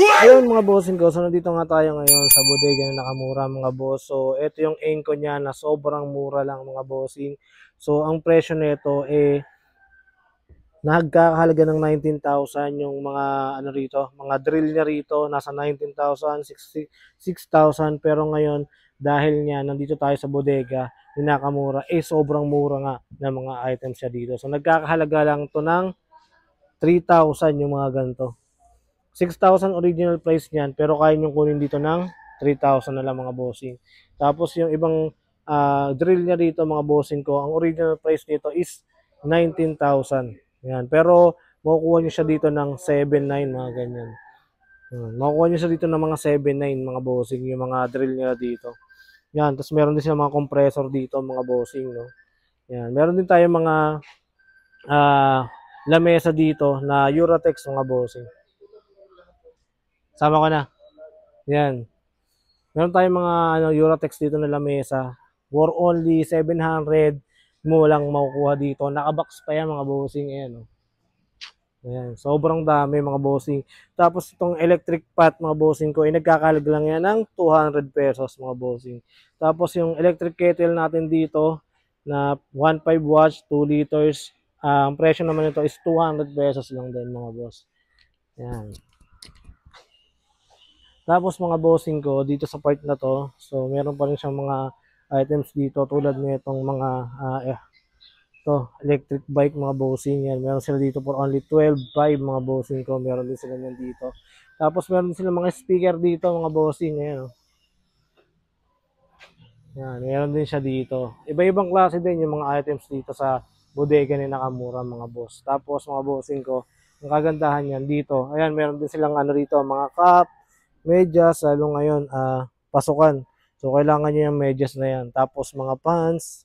Ayun mga bossing ko, so nandito nga tayo ngayon sa bodega na Nakamura mga boss. So ito yung Enco niya na sobrang mura lang mga bossing. So ang presyo nito nagkakahalaga ng 19,000 yung mga ano rito, mga drill niya rito nasa 19,000, 6,000 pero ngayon dahil nga nandito tayo sa bodega ni Nakamura sobrang mura nga ng mga items siya dito. So nagkakahalaga lang to ng 3,000 yung mga ganito. 6,000 original price niyan pero kaya nyo kunin dito ng 3,000 na lang mga bossing. Tapos yung ibang drill niya dito mga bossing ko, ang original price nito is 19,000. Yan. Pero makukuha nyo siya dito ng 7,900 mga ganyan. Makukuha nyo siya dito ng mga 7,900 mga bossing yung mga drill niya dito. Yan. Tapos meron din siya mga compressor dito mga bossing. No? Yan. Meron din tayo mga lamesa dito na Uratex mga bossing. Sama ko na. Yan. Meron tayong mga Uratex dito na lamesa. For only 700 mo lang makukuha dito. Nakabox pa yan mga bossing. Ayan. Ayan. Sobrang dami mga bossing. Tapos itong electric pot mga bossing ko ay nagkakahalaga lang yan ng 200 pesos mga bossing. Tapos yung electric kettle natin dito na 1.5 watts, 2 liters. Ang presyo naman nito is 200 pesos lang din mga boss. Ayan. Tapos mga bossing ko dito sa part na to, so meron pa rin siyang mga items dito tulad nitong mga electric bike mga bossing yan. Meron sila dito for only 12.5 mga bossing ko. Meron din sila yan dito. Tapos meron din sila mga speaker dito mga bossing. Ayan, yan, meron din siya dito. Iba-ibang klase din yung mga items dito sa bodega ni Nakamura mga boss. Tapos mga bossing ko, ang kagandahan yan dito. Ayan, meron din silang dito, mga cup, medyas, lalo ngayon, pasukan. So, kailangan nyo yung medyas na yan. Tapos, mga pants,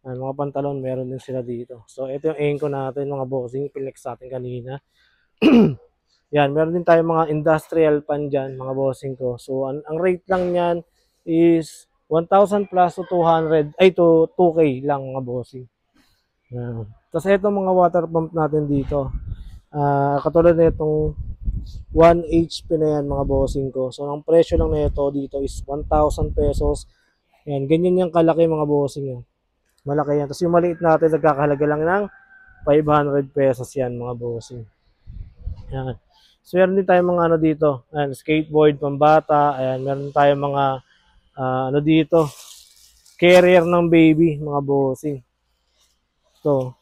mga pantalon, meron din sila dito. So, ito yung Enco natin, mga bossing, pinex natin kanina. Yan, meron din tayo mga industrial pan dyan, mga bossing ko. So, ang rate lang yan is 1,000 plus to 200, to 2K lang, mga bossing. Yan. Tapos, ito mga water pump natin dito. Katulad na itong 1 HP na yan mga bossing ko. So, ang presyo lang na ito dito is 1,000 pesos. Yan, ganyan yung kalaki mga bossing yan. Malaki yan. Tapos yung maliit natin, nagkakahalaga lang ng 500 pesos yan mga bossing. Yan. So, meron din tayong mga dito. Ayan, skateboard, pambata. Ayan, meron tayong mga dito. Carrier ng baby mga bossing. So,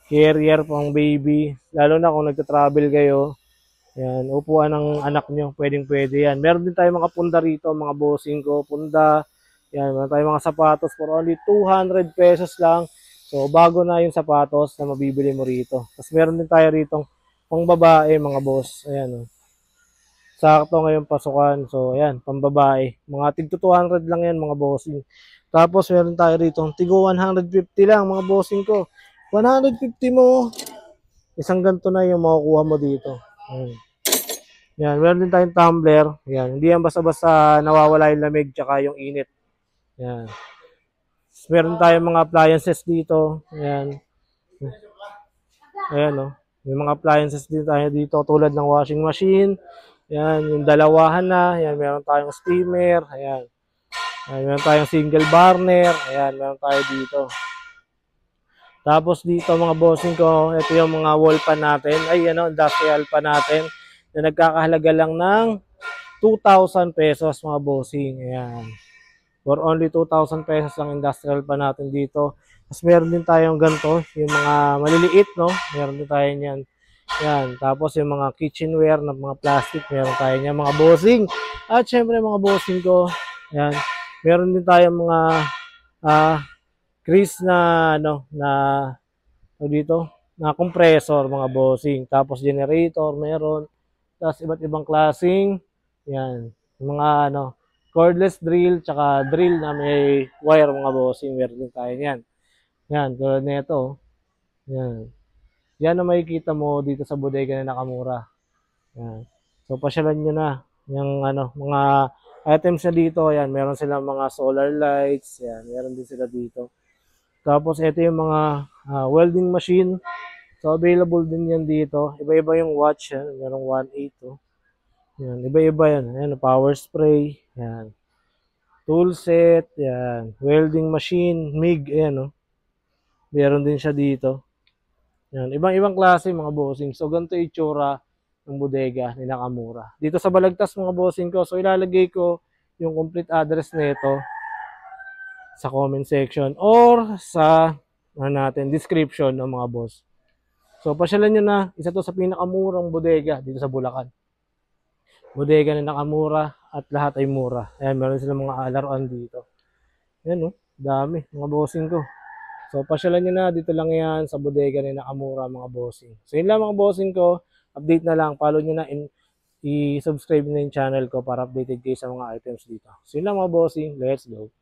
carrier pang baby. Lalo na kung nagta-travel kayo. Yan, upuan ng anak nyo, pwedeng-pwede yan. Meron din tayong mga punda rito, mga bossing ko, punda. Yan, meron tayong mga sapatos for only 200 pesos lang. So, bago na yung sapatos na mabibili mo rito. Tapos meron din tayo rito pang babae, mga boss. Ayan, sakto ngayon pasukan. So, ayan, pang babae. Mga tig 200 lang yan, mga bossing. Tapos, meron tayo rito, tigo 150 lang, mga bossing ko. 150 mo, isang ganito na yung makukuha mo dito. Ayan. Yan, meron din tayong tumbler. Yan, hindi yan basta-basta nawawala yung lamig tsaka yung init. Yan. Meron tayong mga appliances dito. Yan. Ayan, no. May mga appliances din tayo dito tulad ng washing machine. Yan, yung dalawahan na. Yan, meron tayong steamer. Ayan. Ayan, meron tayong single burner. Ayan, meron tayo dito. Tapos dito mga bossing ko, ito yung mga wall pan natin. Ay, industrial pan natin na nagkakahalaga lang ng 2,000 pesos mga bossing. Ayan. For only 2,000 pesos ang industrial pan natin dito. Tapos meron din tayong ganito, yung mga maliliit, no? Meron din tayo niyan. Yan. Tapos yung mga kitchenware na mga plastic, meron tayo niyan mga bossing. At syempre mga bossing ko, yan. Meron din tayong mga grease na dito, na compressor mga bossing. Tapos generator meron. Tapos iba't ibang klaseng yan, mga cordless drill tsaka drill na may wire mga bossing. Meron din tayo yan. Yan, tulad nito. Yan. Yan na makikita mo dito sa bodega na Nakamura. Yan. So pasyalan nyo na yung mga items na dito. Yan, meron silang mga solar lights. Yan, meron din sila dito. Tapos ito yung mga welding machine. So available din yan dito. Iba-iba yung watch. Yan. Merong 1.8. Yan, iba-iba yan. Ayan, power spray. Yan. Tool set. Yan. Welding machine. MIG. Ayan, oh. Meron din siya dito. Yan. Ibang-ibang klase mga bossing. So, ganito yung itsura ng bodega ni Nakamura. Dito sa Balagtas mga bossing ko. So, ilalagay ko yung complete address nito sa comment section or sa description ng mga boss. So, pasyalan nyo na. Isa to sa pinakamurang bodega dito sa Bulacan. Bodega ni Nakamura at lahat ay mura. Ayan, meron silang mga laruan dito. Ayan, oh. Dami. Mga bossing ko. So, pasyalan nyo na. Dito lang yan sa bodega ni Nakamura, mga bossing. So, yun lang mga bossing ko. Update na lang. Follow nyo na. I-subscribe na yung channel ko para updated kayo sa mga items dito. So, yun lang mga bossing. Let's go.